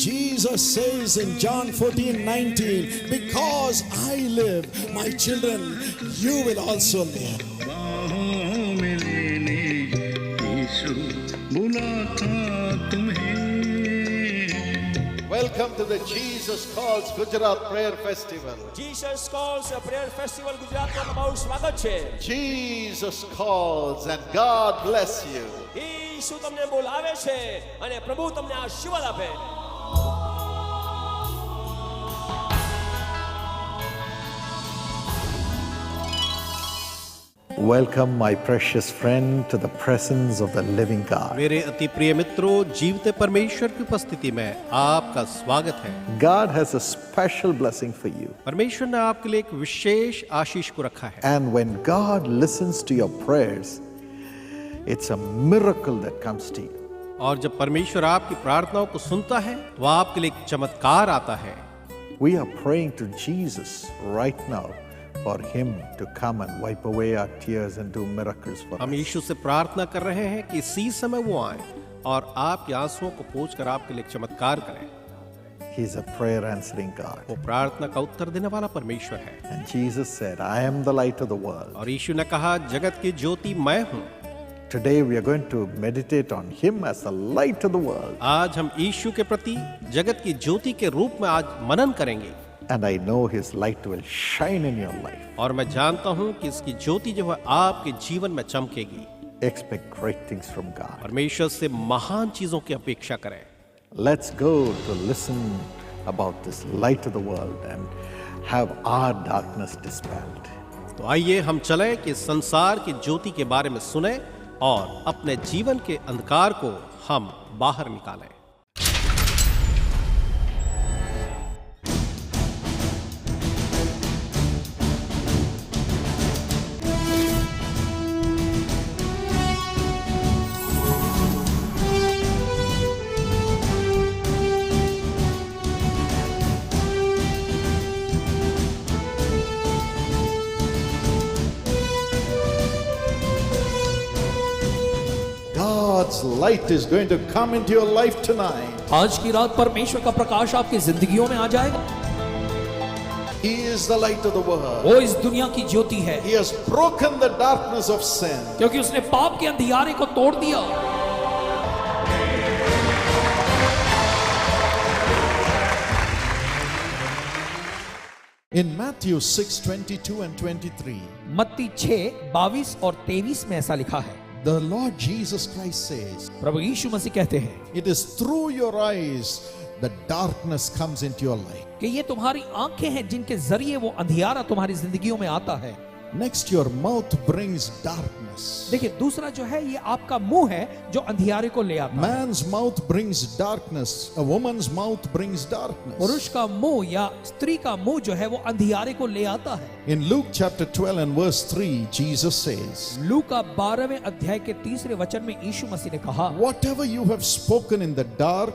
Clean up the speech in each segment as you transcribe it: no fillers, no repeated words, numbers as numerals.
Jesus says in John 14:19, because I live, my children, you will also live. Welcome to the Jesus Calls Gujarat Prayer Festival. Jesus Calls Prayer Festival Gujarat માં તમારું સ્વાગત છે. Jesus calls and God bless you. ઈસુ તમને બોલાવે છે અને પ્રભુ તમને આશીર્વાદ આપે. Welcome my precious friend to the presence of the living God. मेरे अति प्रिय मित्रों, जीवते परमेश्वर की उपस्थिति में आपका स्वागत है. God has a special blessing for you. परमेश्वर ने आपके लिए एक विशेष आशीष को रखा है. And when God listens to your prayers, it's a miracle that comes to you. और जब परमेश्वर आपकी प्रार्थनाओं को सुनता है तो आपके लिए एक चमत्कार आता है. We are praying to Jesus right now for him to come and wipe away our tears and do miracles for हम us. यीशु से प्रार्थना कर रहे हैं कि इसी समय वो आए और आपके आंसुओं को पोंछकर आपके लिए एक चमत्कार करें. He is a prayer answering God. वो प्रार्थना का उत्तर देने वाला परमेश्वर है. And Jesus said, I am the light of the world. और यीशु ने कहा, जगत की ज्योति मैं हूँ. Today we are going to meditate on him as the light of the world. आज हम यीशु के प्रति जगत की ज्योति के रूप में आज मनन करेंगे. And I know his light will shine in your life. और मैं जानता हूँ कि इसकी ज्योति जो है आपके जीवन में चमकेगी. Expect great things from God. परमेश्वर से महान चीजों की अपेक्षा करें. Let's go to listen about this light of the world and have our darkness dispelled. तो आइए हम चलें कि संसार की ज्योति के बारे में सुने और अपने जीवन के अंधकार को हम बाहर निकालें. God's light is going to come into your life tonight. आज की रात परमेश्वर का प्रकाश आपकी जिंदगियों में आ जाएगा. He is the light of the world. वो इस दुनिया की ज्योति है, He has broken the darkness of sin. क्योंकि उसने पाप के अंधियारे को तोड़ दिया. In Matthew 6:22 and 23, मत्ती 6:22 और 23 में ऐसा लिखा है. the Lord Jesus Christ says, प्रभु यीशु मसीह कहते हैं it is through your eyes that darkness comes into your life. कि ये तुम्हारी आंखें हैं जिनके जरिए वो अंधियारा तुम्हारी जिंदगियों में आता है. Next, your mouth brings darkness. देखिए, दूसरा जो है ये आपका मुंह है जो अंधियारे को ले आता है. Man's mouth brings darkness. A woman's mouth brings darkness. पुरुष का मुंह या स्त्री का मुंह जो है वो अंधियारे को ले आता है. In Luke chapter 12 and verse 3, Jesus says, लूका 12वें अध्याय के 3रे वचन में यीशु मसीह ने कहा, whatever you have spoken in the dark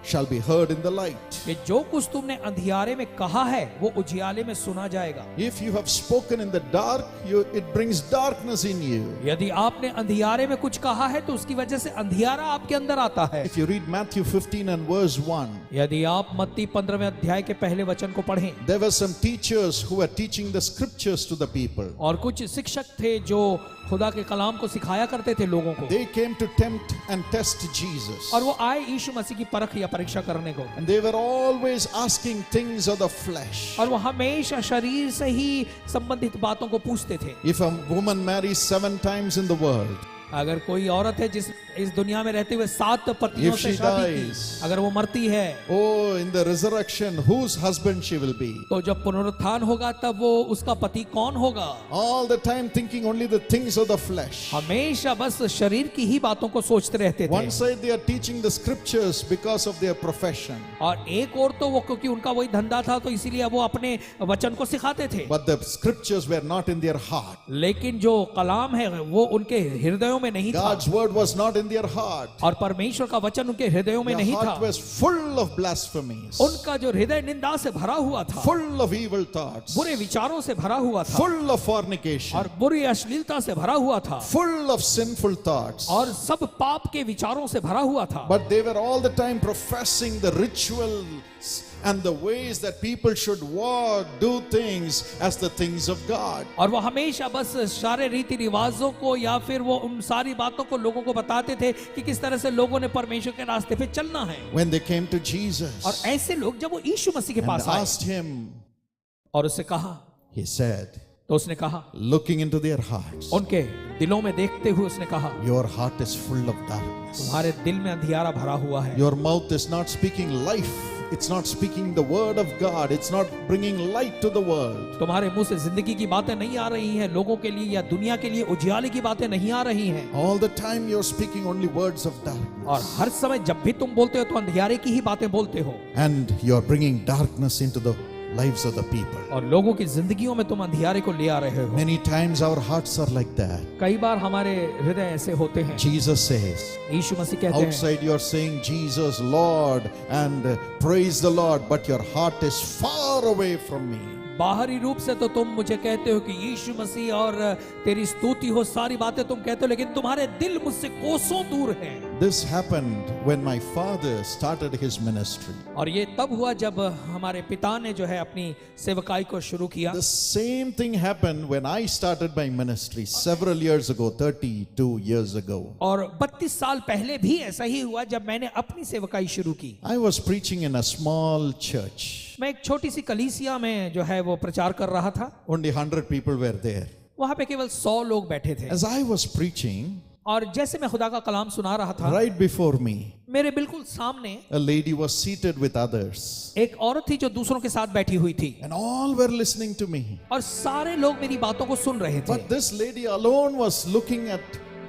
shall be heard in the light. कि जो कुछ तुमने अंधियारे में कहा है वो उजियाले में सुना जाएगा. If you have spoken in the dark, it brings darkness in you. यदि आपने अंधियारे में कुछ कहा है तो उसकी वजह से अंधियारा आपके अंदर आता है. If you read Matthew 15 and verse 1, यदि आप मत्ती 15वें अध्याय के पहले वचन को पढ़ें, there were some teachers who were teaching the scriptures to the people. और कुछ शिक्षक थे जो खुदा के कलाम को सिखाया करते थे लोगों को. They came to tempt and test Jesus. और वो आए यीशु मसीह की परख या परीक्षा करने को. And they were always asking things of the flesh. और वो हमेशा शरीर से ही संबंधित बातों को पूछते थे. If a woman marries 7 times in the world, अगर कोई औरत है जिस इस दुनिया में रहते हुए 7 पत्नियों If से she शादी की, dies, अगर वो मरती है, oh, in the resurrection, whose husband she will be? तो जब पुनरुत्थान होगा तब वो उसका पति कौन होगा? All the time thinking only the things of the flesh. हमेशा बस शरीर की ही बातों को सोचते रहते थे. One side they are teaching the scriptures because of their profession. और एक और तो वो क्योंकि उनका वही धंधा था तो इसीलिए वो अपने वचन को सिखाते थे. But the scriptures were not in their heart. लेकिन जो कलाम है वो उनके हृदयों हृदयों में नहीं था God's word was not in their heart. और परमेश्वर का वचन उनके हृदयों में Their नहीं heart था। was full of blasphemies, उनका जो हृदय निंदा से भरा हुआ था, full of evil thoughts, बुरे विचारों से भरा हुआ था full of fornication, और बुरी अश्लीलता से भरा हुआ था full of sinful thoughts. और सब पाप के विचारों से भरा हुआ था। But they were all the time professing the rituals and the ways that people should walk, do things as the things of God. और वो हमेशा बस सारे रीति रिवाजों को या फिर वो उन सारी बातों को लोगों को बताते थे कि किस तरह से लोगों ने परमेश्वर के रास्ते पे चलना है। When they came to Jesus और ऐसे लोग जब वो यीशु मसीह के and पास आए asked him, और उससे कहा, he said, तो उसने कहा, looking into their hearts, उनके दिलों में देखते हुए उसने कहा, your heart is full of darkness. तुम्हारे दिल में अंधियारा भरा हुआ है। Your mouth is not speaking life. It's not speaking the word of God. It's not bringing light to the world. तुम्हारे मुंह से जिंदगी की बातें नहीं आ रही हैं, लोगों के लिए या दुनिया के लिए उजियाले की बातें नहीं आ रही हैं। All the time you're speaking only words of darkness. और हर समय जब भी तुम बोलते हो तो अंधियारे की ही बातें बोलते हो And you're bringing darkness into the lives of the people. और लोगों की जिंदगियों में तुम अंधियारे को ले आ रहे हो। Many times our hearts are like that. कई बार हमारे हृदय ऐसे होते हैं। Jesus says, यीशु मसीह कहते हैं, outside you're saying Jesus Lord and praise the Lord, but your heart is far away from me. बाहरी रूप से तो तुम मुझे कहते हो कि यीशु मसीह और तेरी स्तुति हो, सारी बातें तुम कहते हो, लेकिन तुम्हारे दिल मुझसे कोसों दूर हैं। This happened when my father started his ministry. और ये तब हुआ जब हमारे पिता ने जो है अपनी सेवकाई को शुरू किया। The same thing happened when I started my ministry several years ago, 32 years ago. और 32 साल पहले भी ऐसा ही हुआ जब मैंने अपनी सेवकाई शुरू की। I was preaching in a small church. मैं एक छोटी सी कलीसिया में जो है वो प्रचार कर रहा था। Only 100 people were there. वहां पे केवल 100 लोग बैठे थे। As I was preaching, और जैसे मैं खुदा का कलाम सुना रहा था, right before me, मेरे बिल्कुल सामने a lady was seated with others. एक औरत थी जो दूसरों के साथ बैठी हुई थी And all were listening to me. और सारे लोग मेरी बातों को सुन रहे थे। But this lady alone was looking at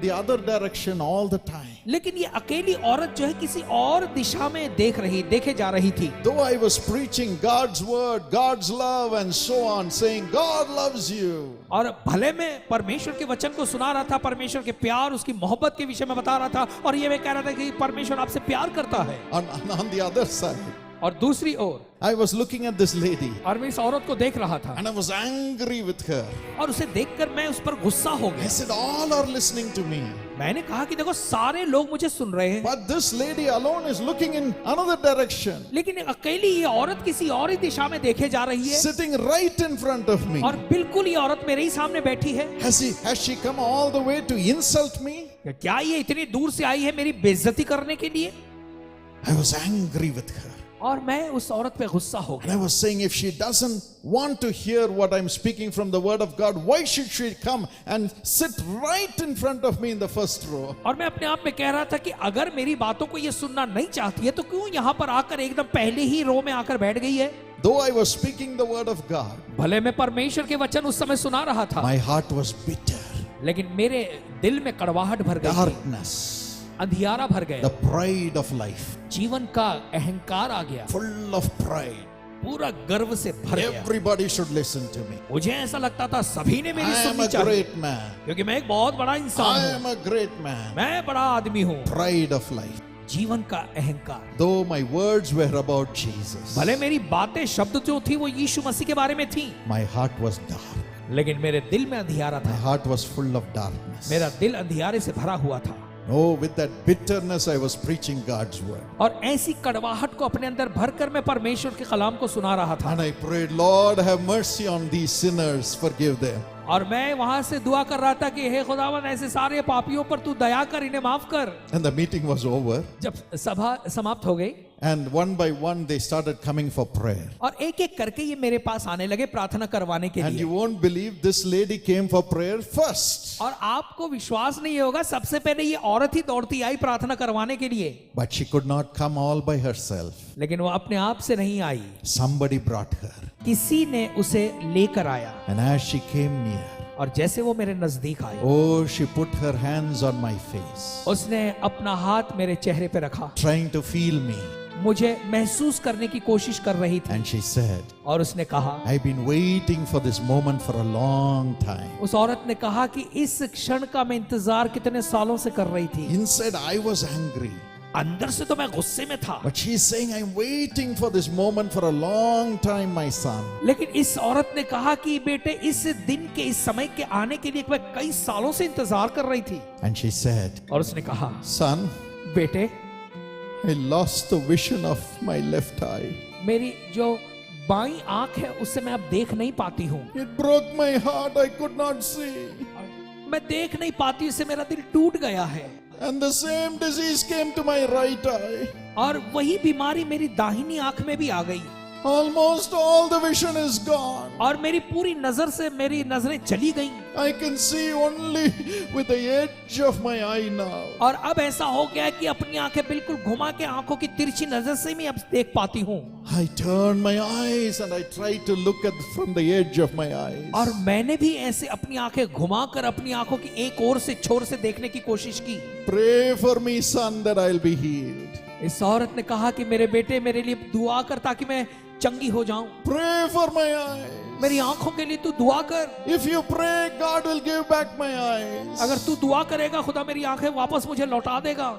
the other direction all the time. लेकिन ये अकेली औरत जो है किसी और दिशा में देखे जा रही थी। Though I was preaching God's word, God's love and so on, saying God loves you. और भले मैं परमेश्वर के वचन को सुना रहा था, परमेश्वर के प्यार, उसकी मोहब्बत के विषय में बता रहा था, और ये मैं कह रहा था कि परमेश्वर आपसे प्यार करता है। On the other side, और दूसरी ओर I was looking at this lady और मैं इस औरत को देख रहा था and I was angry with her. और उसे देखकर मैं उस पर गुस्सा हो I गया। said, all are listening to me. मैंने कहा कि देखो सारे लोग मुझे सुन रहे हैं, But this lady alone is looking in another direction, लेकिन अकेली ये औरत किसी और ही दिशा में देखे जा रही है sitting right in front of me. और बिल्कुल ये औरत मेरे ही सामने बैठी है। Has she come all the way to insult me? क्या ये इतनी दूर से आई है मेरी बेइज्जती करने के लिए? I was angry with her. और मैं उस औरत पे गुस्सा हो And गया। I was saying, if she doesn't want to hear what I'm speaking from the word of God, why should she come and sit right in front of me in the first row? और मैं अपने आप में कह रहा था कि अगर मेरी बातों को ये सुनना नहीं चाहती है तो क्यों यहाँ पर आकर एकदम पहले ही रो में आकर बैठ गई है? Though I was speaking the word of God, भले मैं परमेश्वर के वचन उस समय सुना रहा था, my heart was bitter. लेकिन मेरे दिल में कड़वाहट भर गई थी, Darkness, अंधियारा भर गया, the pride of life, जीवन का अहंकार आ गया, full of pride. पूरा गर्व से भर गया। Everybody should listen to me. मुझे ऐसा लगता था सभी ने मेरी I am सुननी a चाहिए, great man. क्योंकि मैं एक बहुत बड़ा इंसान I हूँ, am a great man. मैं बड़ा आदमी हूँ। Pride of life. जीवन का अहंकार। Though my words were about Jesus, भले मेरी बातें शब्द जो थी वो यीशु मसीह के बारे में थी, my heart was dark. लेकिन मेरे दिल में अंधियारा My था, heart was full of darkness. मेरा दिल अंधियारे से भरा हुआ था। Oh, with that bitterness, I was preaching God's word. और ऐसी कड़वाहट को अपने अंदर भरकर मैं परमेश्वर के कलाम को सुना रहा था। And I prayed, Lord, have mercy on these sinners, forgive them. और मैं वहां से दुआ कर रहा था कि हे खुदावन ऐसे सारे पापियों पर तू दया कर, इन्हें माफ कर। And the meeting was over. जब सभा समाप्त हो गई And one by one, they started coming for prayer. और एक एक करके ये मेरे पास आने लगे प्रार्थना करवाने के And लिए। you won't believe this lady came for prayer first. और आपको विश्वास नहीं होगा, सबसे पहले ये औरत ही दौड़ती आई प्रार्थना करवाने के लिए, But she could not come all by herself. लेकिन वो अपने आप से नहीं आई, Somebody brought her. किसी ने उसे लेकर आया। And as she came near, और जैसे वो मेरे नजदीक आई, oh, she put her hands on my face, उसने अपना हाथ मेरे चेहरे पे रखा, trying to feel me. मुझे महसूस करने की कोशिश कर रही थी। And she said, और उसने कहा, I've been waiting for this moment for a long time. उस औरत ने कहा कि इस क्षण का मैं इंतजार कितने सालों से कर रही थी। Inside, I was angry. अंदर से तो मैं गुस्से में था, But she's saying, I'm waiting for this moment for a long time, my son. लेकिन इस औरत ने कहा कि बेटे इस दिन के इस समय के आने के लिए मैं कई सालों से इंतजार कर रही थी। And she said, और उसने कहा, Son, बेटे I lost the vision of my left eye. मेरी जो बाईं आंख है उससे मैं अब देख नहीं पाती हूँ। It broke my heart. I could not see. मैं देख नहीं पाती, इससे मेरा दिल टूट गया है। And the same disease came to my right eye. और वही बीमारी मेरी दाहिनी आंख में भी आ गई Almost all the vision is gone. और मेरी पूरी नजर से मेरी नजरें चली गईं। I can see only with the edge of my eye now. और अब ऐसा हो गया है कि अपनी आंखें बिल्कुल घुमा के आंखों की तिरछी नजर से मैं अब देख पाती हूँ। I turned my eyes and I tried to look at from the edge of my eyes. और मैंने भी ऐसे अपनी आंखें घुमाकर अपनी आंखों की एक ओर से छोर से देखने की कोशिश की। Pray for me, son, that I'll be healed. इस औरत ने कहा कि मेरे बेटे मेरे लिए दुआ कर ताकि मैं चंगी हो जाऊं। Pray for my eyes. मेरी आंखों के लिए तू दुआ कर। If you pray, God will give back my eyes. अगर तू दुआ करेगा खुदा मेरी आंखें वापस मुझे लौटा देगा।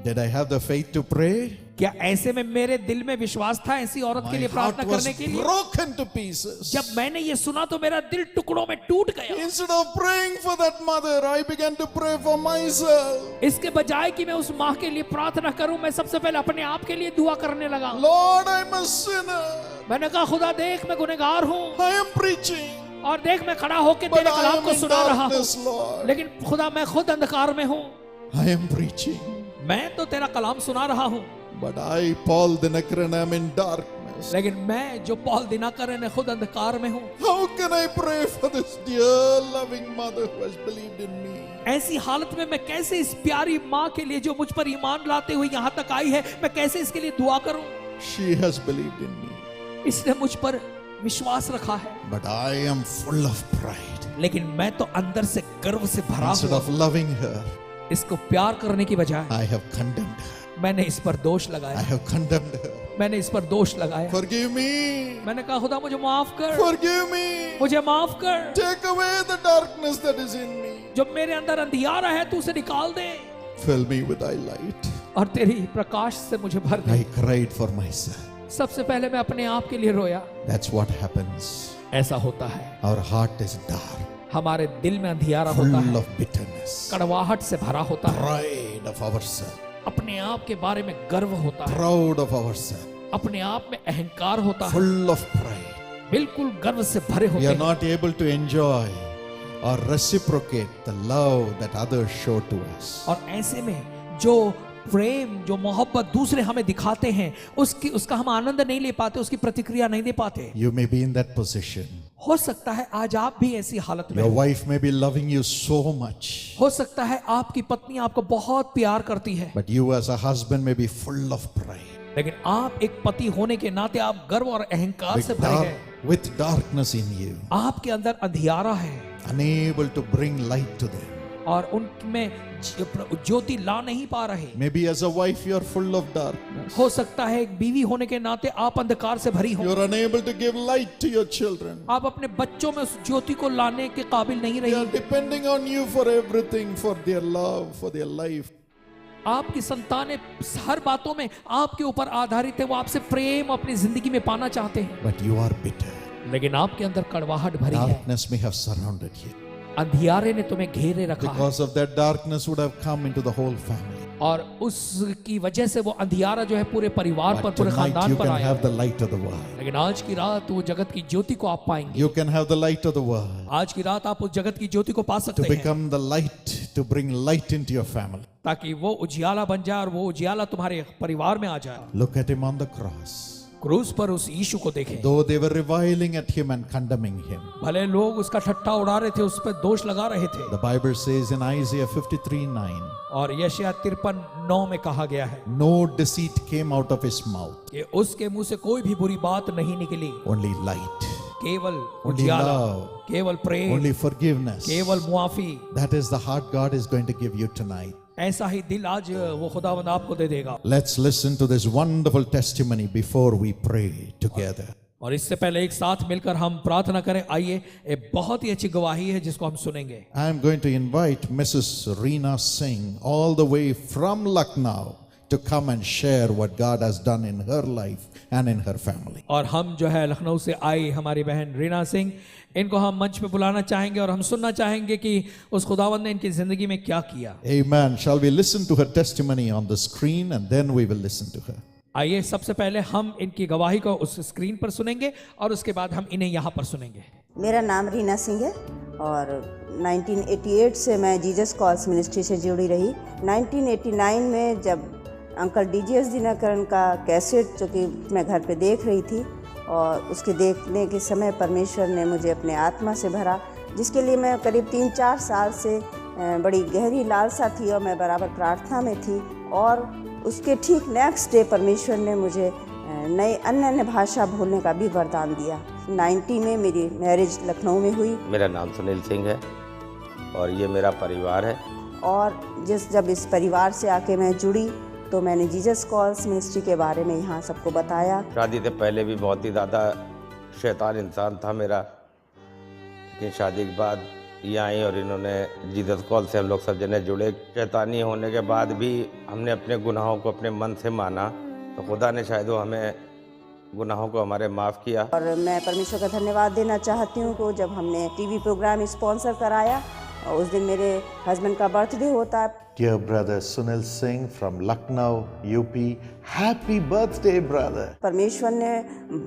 Did I have the faith to pray? क्या ऐसे में मेरे दिल में विश्वास था ऐसी औरत के My लिए heart प्रार्थना was करने के लिए? broken to pieces. जब मैंने ये सुना तो मेरा दिल टुकड़ों में टूट गया। Instead of praying for that mother, I began to pray for myself. इसके बजाय कि मैं उस माँ के लिए प्रार्थना करूं, मैं सबसे पहले अपने आप के लिए दुआ करने लगा। Lord, I'm a sinner. मैंने कहा खुदा देख मैं गुनहगार हूँ I am preaching, और देख मैं खड़ा होकर but तेरे I कलाम am को in सुना रहा हूँ, darkness, Lord. लेकिन खुदा मैं खुद अंधकार में हूँ। I am preaching, मैं तो तेरा कलाम सुना रहा हूँ, but I, Paul Dinakaran, am in darkness. लेकिन मैं जो पॉल दिनाकर है खुद अंधकार में हूँ। How can I pray for this dear loving mother who has believed in me? ऐसी हालत में मैं कैसे इस प्यारी माँ के लिए जो मुझ पर ईमान लाते हुए यहाँ तक आई है, मैं कैसे इसके लिए दुआ करूं? She has believed in me, इसने मुझ पर विश्वास रखा है, but I am full of pride. लेकिन मैं तो अंदर से गर्व से भरा Instead हूँ। of loving her, इसको प्यार करने की बजाय I have condemned her. मैंने इस पर दोष I लगाया, have condemned her. मैंने इस पर दोष लगाया। Forgive me. मैंने कहा खुदा मुझे माफ कर, Forgive me. मुझे माफ कर, Take away the darkness that is in me. जो मेरे अंदर अंधियारा है तू उसे निकाल दे Fill me with thy light. और तेरी प्रकाश से मुझे भर दे। I cried for myself. सबसे पहले मैं अपने आप के लिए रोया। That's what happens. ऐसा होता है, Our heart is dark, हमारे दिल में अंधियारा होता full है, of bitterness, कड़वाहट से भरा होता है, pride of ourselves, अपने आप के बारे में गर्व होता है, proud of ourselves, अपने आप में अहंकार होता है, full of pride. बिल्कुल गर्व से भरे होते We are हैं। not able to enjoy or reciprocate the love that others show to us. और ऐसे में जो प्रेम जो मोहब्बत दूसरे हमें दिखाते हैं उसका हम आनंद नहीं ले पाते, उसकी प्रतिक्रिया नहीं दे पाते। You may be in that position. हो सकता है आज आप भी ऐसी हालत में Your हो। wife may be loving you so much, हो सकता है आपकी पत्नी आपको बहुत प्यार करती है, but you as a husband may be full of pride, लेकिन आप एक पति होने के नाते आप गर्व और अहंकार से भरे हैं। with darkness in you, आपके अंदर अंधियारा है unable to bring light to them. और उनमें ज्योति ला नहीं पा रहे। Maybe as a wife you are full of darkness. हो सकता है एक बीवी होने के नाते आप अंधकार से भरी हो, You are unable to give light to your children. आप अपने बच्चों में उस ज्योति को लाने के काबिल नहीं They are रही। depending on you for everything, for their love, for their life. आपकी संतानें हर बातों में आपके ऊपर आधारित है, वो आपसे प्रेम अपनी जिंदगी में पाना चाहते हैं, But you are bitter. लेकिन आपके अंदर कड़वाहट भरी है। Darkness may have surrounded you. अंधियारे ने तुम्हें घेरे रखा है Because of that, darkness would have come into the whole family. और उसकी वजह से वो अंधियारा जो है पूरे परिवार पर, But पूरे tonight खानदान you पर can आया have है। the light of the world. लेकिन आज की रात वो जगत की ज्योति को आप पाएंगे। You can have the light of the world आज की रात आप उस जगत की ज्योति को पा to सकते हैं, become the light, to bring light into your family. ताकि वो उजियाला बन जाए और वो उजियाला तुम्हारे परिवार में आ जाए। Look at him on the cross. क्रूस पर उस यीशु को देखें। Though they were reviling at him and condemning him, भले लोग उसका ठट्ठा उड़ा रहे थे, उस पर दोष लगा रहे थे, the Bible says in Isaiah 53:9, और यशायाह 53:9 में कहा गया है no deceit came out of his mouth, कि उसके मुंह से कोई भी बुरी बात नहीं निकली, only light, केवल only उजियाला, love, केवल प्रेम, only forgiveness. केवल मुआफी। That is the heart God is going to give you tonight. ऐसा ही दिल आज वो खुदावंद आपको दे देगा। Let's listen to this wonderful testimony before we pray together. और इससे पहले एक साथ मिलकर हम प्रार्थना करें। आइए, एक बहुत ही अच्छी गवाही है जिसको हम सुनेंगे। I am going to invite Mrs. Reena Singh all the way from Lucknow to come and share what God has done in her life and in her family. और हम जो है लखनऊ से आई हमारी बहन रीना सिंह, इनको हम मंच पे बुलाना चाहेंगे और हम सुनना चाहेंगे कि उस खुदावंद ने इनकी जिंदगी में क्या किया। Amen. Shall we listen to her testimony on the screen and then we will listen to her. आइए, सबसे पहले हम इनकी गवाही को उस स्क्रीन पर सुनेंगे और उसके बाद हम इन्हें यहाँ पर सुनेंगे। मेरा नाम रीना सिंह है और 1988 से मैं जीसस कॉल्स मिनिस्ट्री से जुड़ी रही। 1989 में जब अंकल डीजीएस दिनकरन का कैसेट जो कि मैं घर पे देख रही थी और उसके देखने के समय परमेश्वर ने मुझे अपने आत्मा से भरा, जिसके लिए मैं करीब 3-4 साल से बड़ी गहरी लालसा थी और मैं बराबर प्रार्थना में थी। और उसके ठीक नेक्स्ट डे परमेश्वर ने मुझे नए अन्य भाषा बोलने का भी वरदान दिया। 90 में मेरी मैरिज लखनऊ में हुई। मेरा नाम सुनील सिंह है और ये मेरा परिवार है। और जब इस परिवार से आके मैं जुड़ी तो मैंने जीसस कॉल्स मिनिस्ट्री के बारे में यहाँ सबको बताया। शादी से पहले भी बहुत ही ज़्यादा शैतान इंसान था मेरा, लेकिन शादी के बाद ये आई और इन्होंने जीसस कॉल से हम लोग सब जने जुड़े। शैतानी होने के बाद भी हमने अपने गुनाहों को अपने मन से माना, तो खुदा ने शायद वो हमें गुनाहों को हमारे माफ़ किया। और मैं परमेश्वर का धन्यवाद देना चाहती हूँ को जब हमने टीवी प्रोग्राम स्पॉन्सर कराया और उस दिन मेरे हस्बैंड का बर्थडे होता है। Dear brother Sunil Singh from Lucknow, UP, happy birthday brother. परमेश्वर ने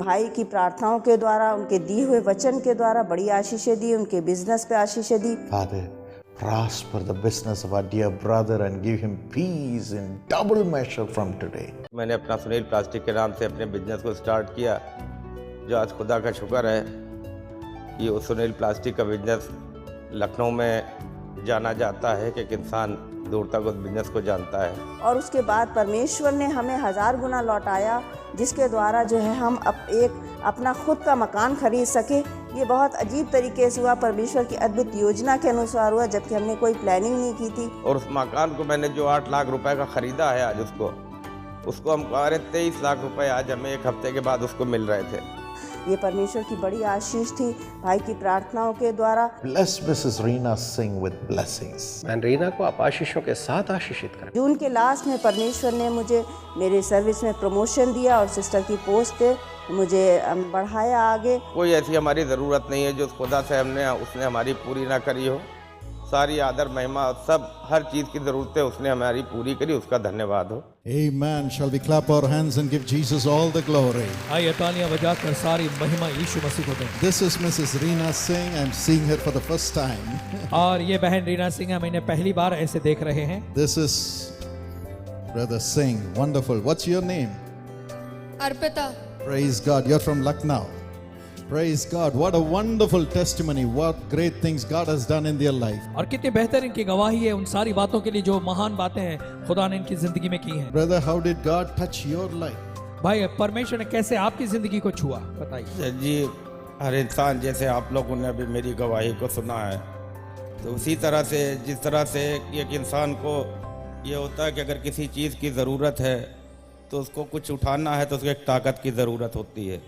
भाई की प्रार्थनाओं के द्वारा, उनके दिए हुए वचन के द्वारा बड़ी आशीषें दी, उनके बिजनेस पे आशीषें दी। Father, prosper the business of our dear brother and give him peace in double measure from today. मैंने अपना सुनील प्लास्टिक के नाम से अपने बिजनेस को स्टार्ट किया, जो आज खुदा का शुक्र है कि उस सुनील प्लास्टिक का बिजनेस लखनऊ में जाना जाता है कि एक इंसान दूर तक उस बिजनेस को जानता है। और उसके बाद परमेश्वर ने हमें 1000 गुना लौटाया, जिसके द्वारा जो है हम अपना खुद का मकान खरीद सके। ये बहुत अजीब तरीके से हुआ, परमेश्वर की अद्भुत योजना के अनुसार हुआ, जबकि हमने कोई प्लानिंग नहीं की थी। और उस मकान को मैंने जो 8 लाख रुपए का ख़रीदा है आज उसको हम कह रहे 23 लाख रुपए आज हमें 1 हफ्ते के बाद उसको मिल रहे थे। ये परमेश्वर की बड़ी आशीष थी भाई की प्रार्थनाओं के द्वारा। Bless Mrs. Reena Singh with blessings. बहन रीना को आप आशीषों के साथ आशीषित करें। जून के लास्ट में परमेश्वर ने मुझे मेरे सर्विस में प्रमोशन दिया और सिस्टर की पोस्ट पे मुझे बढ़ाया आगे। कोई ऐसी हमारी ज़रूरत नहीं है जो खुदा से उसने हमारी पूरी ना करी हो। सारी आदर महिमा सब हर चीज़ की ज़रूरतें उसने हमारी पूरी करी, उसका धन्यवाद हो। Amen. Shall we clap our hands and give Jesus all the glory? आइए, तालियां बजाकर सारी महिमा यीशु मसीह को दें। This is Mrs. Reena Singh. I'm seeing her for the first time. और ये बहन रीना सिंह हम इन्हें पहली बार ऐसे देख रहे हैं। This is Brother Singh. Wonderful. What's your name? Arpita. Praise God. You're from Lucknow. Praise God. What a wonderful testimony. What great things God has done in their life. और कितनी बेहतर इनकी गवाही है उन सारी बातों के लिए जो महान बातें हैं खुदा ने इनकी जिंदगी में की हैं। Brother, how did God touch your life? भाई, परमेश्वर ने कैसे आपकी जिंदगी को छुआ, बताइए। जी, हर इंसान जैसे आप लोगों ने अभी मेरी गवाही को सुना है, तो उसी तरह से जिस तरह से एक इंसान को ये होता है कि अगर किसी चीज़ की ज़रूरत है तो उसको कुछ उठाना है तो उसको एक ताकत की ज़रूरत होती है,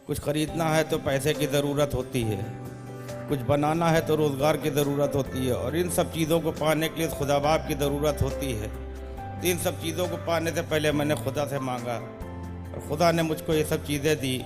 कुछ ख़रीदना है तो पैसे की ज़रूरत होती है, कुछ बनाना है तो रोज़गार की ज़रूरत होती है, और इन सब चीज़ों को पाने के लिए खुदा बाप की ज़रूरत होती है। तो इन सब चीज़ों को पाने से पहले मैंने खुदा से मांगा और खुदा ने मुझको ये सब चीज़ें दी,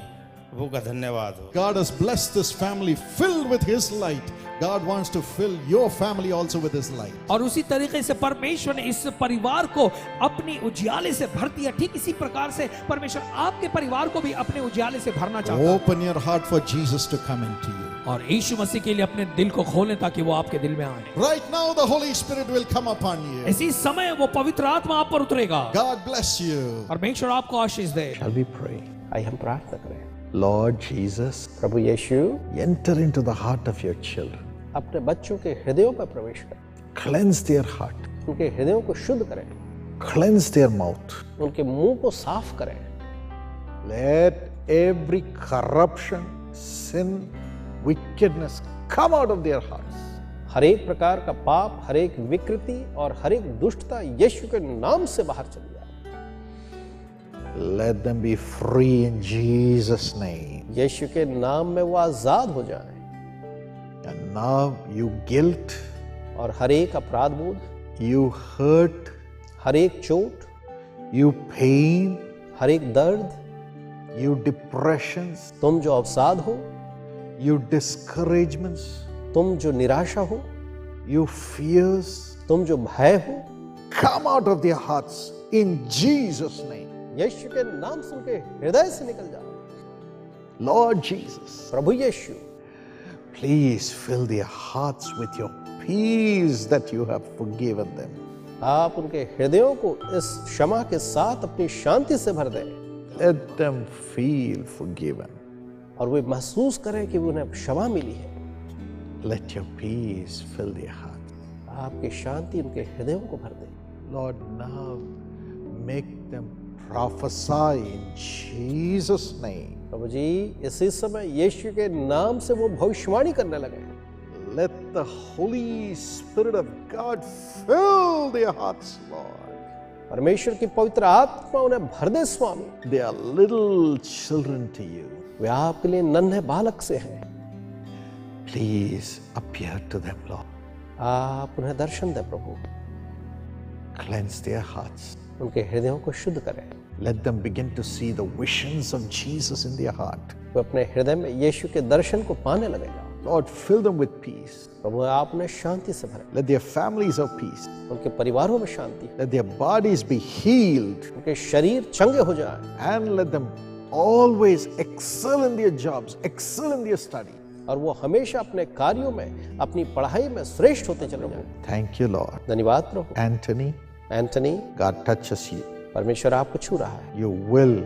वो का धन्यवाद हो। God has blessed this family filled with His light. God wants to fill your family also with His light. और उसी तरीके से परमेश्वर ने इस परिवार को अपनी उजियाले से भर दिया। ठीक इसी प्रकार से परमेश्वर आपके परिवार को भी अपने उजियाले से भरना चाहता है। Open your heart for Jesus to come into you. और यीशु मसीह के लिए अपने दिल को खोलें ताकि वो आपके दिल में आए। Right now the Holy Spirit will come upon you. इसी समय वो पवित्र आत्मा आप पर उतरेगा। God bless you. परमेश्वर आपको आशीष दे। Shall we pray? आइए हम प्रार्थना करें। Lord Jesus, Prabhu Yeshu, enter into the heart of your children. अपने बच्चों के हृदयों पर प्रवेश करें, Cleanse their heart. उनके हृदयों को शुद्ध करें, Cleanse their mouth. उनके मुंह को साफ करें। Let every corruption, sin, wickedness come out of their hearts. हर एक प्रकार का पाप, हर एक विकृति और हर एक दुष्टता यीशु के नाम से बाहर चली जाए। Let them be free in Jesus' name. यीशु के नाम में वो आजाद हो जाए। And now you guilt, और हर एक अपराध बोध, you hurt, हर एक चोट, you pain, हर एक दर्द, you depressions, तुम जो अवसाद हो, you discouragements, तुम जो निराशा हो, you fears, तुम जो भय हो, come out of their hearts in Jesus' name. यीशु के नाम सुन के हृदय से निकल जाओ। Lord Jesus, Prabhu Yeshu, please fill their hearts with your peace that you have forgiven them. आप उनके हृदयों को इस क्षमा के साथ अपनी शांति से भर दें Let them feel forgiven. और वे महसूस करें कि उन्हें क्षमा मिली है। Let your peace fill their hearts. आपकी शांति उनके हृदयों को भर दे। Lord, now make them prophesy in Jesus' name. प्रभु जी, इसी समय यीशु के नाम से वो भविष्यवाणी करने लगे। Let the Holy Spirit of God fill their hearts, Lord. परमेश्वर की पवित्र आत्मा उन्हें भर दे स्वामी। They are little children to you. वे आपके लिए नन्हे बालक से हैं। Please appear to them, Lord. आप उन्हें दर्शन दें प्रभु। Cleanse their hearts. उनके हृदयों को शुद्ध करें। Let them begin to see the visions of Jesus in their heart. वे अपने हृदय में यीशु के दर्शन को पाने लगेगा। Lord, fill them with peace. प्रभु, आप उन्हें शांति से भरें। Let their families have peace. उनके परिवारों में शांति, Let their bodies be healed. उनके शरीर चंगे हो जाएं And let them always excel in their jobs, excel in their study. और वो हमेशा अपने कार्यों में, अपनी पढ़ाई में श्रेष्ठ होते चले जाएं। Thank you, Lord. धन्यवाद प्रभु। Anthony, Anthony, God touches you. परमेश्वर आपको छू रहा है। You will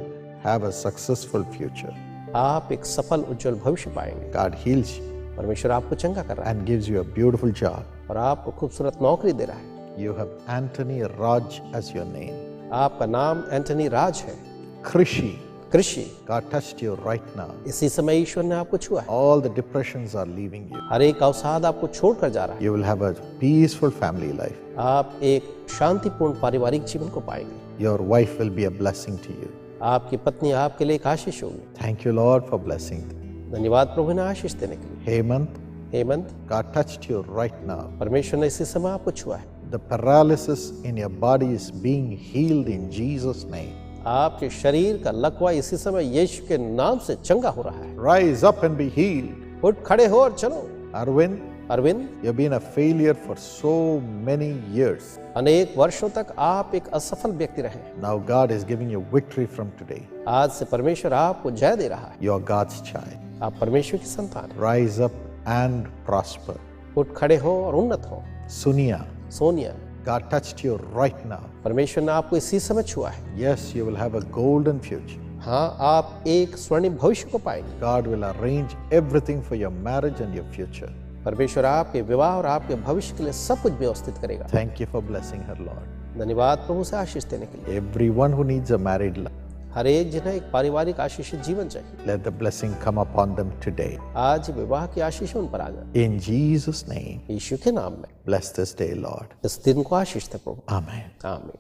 have a successful future. आप एक सफल उज्जवल भविष्य पाएंगे। God heals you परमेश्वर आपको चंगा कर रहा है and gives you a beautiful job. और आपको खूबसूरत नौकरी दे रहा है। You have Anthony Raj as your name. आपका नाम एंथनी राज है। Krishi, कृषि, God touched you right now. इसी समय ईश्वर ने आपको छुआ है। All the depressions are leaving you. हर एक अवसाद आपको छोड़कर जा रहा है। You will have a peaceful family life. आप एक शांतिपूर्ण पारिवारिक जीवन को पाएंगे। Your wife will be a blessing to you. आपकी पत्नी आपके लिए एक आशीष होगी। Thank you, Lord, for blessing them. धन्यवाद प्रभु ने आशीष देने के लिए। Hemant, Hemant, God touched you right now. परमेश्वर ने इसी समय आपको छुआ है। The paralysis in your body is being healed in Jesus' name. आपके शरीर का लकवा इसी समय यीशु के नाम से चंगा हो रहा है। Rise up and be healed. उठ खड़े हो और चलो। Arvind, Arvind, you've been a failure for so many years. अनेक वर्षों तक आप एक असफल व्यक्ति रहे। Now God is giving you victory from today. आज से परमेश्वर आपको जय दे रहा है। You are God's child. आप परमेश्वर की संतान हैं। Rise up and prosper. उठ खड़े हो और उन्नत हो। Sunia, Sonia, God touched you right now. परमेश्वर ने आपको इसी समय छुआ है। Yes, you will have a golden future. हाँ, आप एक स्वर्णिम भविष्य को पाएंगे। God will arrange everything for your marriage and your future. परमेश्वर आपके विवाह और आपके भविष्य के लिए सब कुछ व्यवस्थित करेगा। Thank you for blessing her, Lord. धन्यवाद प्रभु से आशीष देने के लिए। Everyone who needs a married life, हर एक जिन्हें एक पारिवारिक आशीषित जीवन चाहिए, let the blessing come upon them today. आज विवाह की आशीष उन पर आ जाए। In Jesus' name, यीशु के नाम में bless this day, Lord. इस दिन को आशीष दे प्रभु। Amen. आमीन।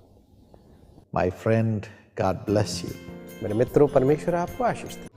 My friend, God bless you. मेरे मित्रों, परमेश्वर आपको आशीष दे।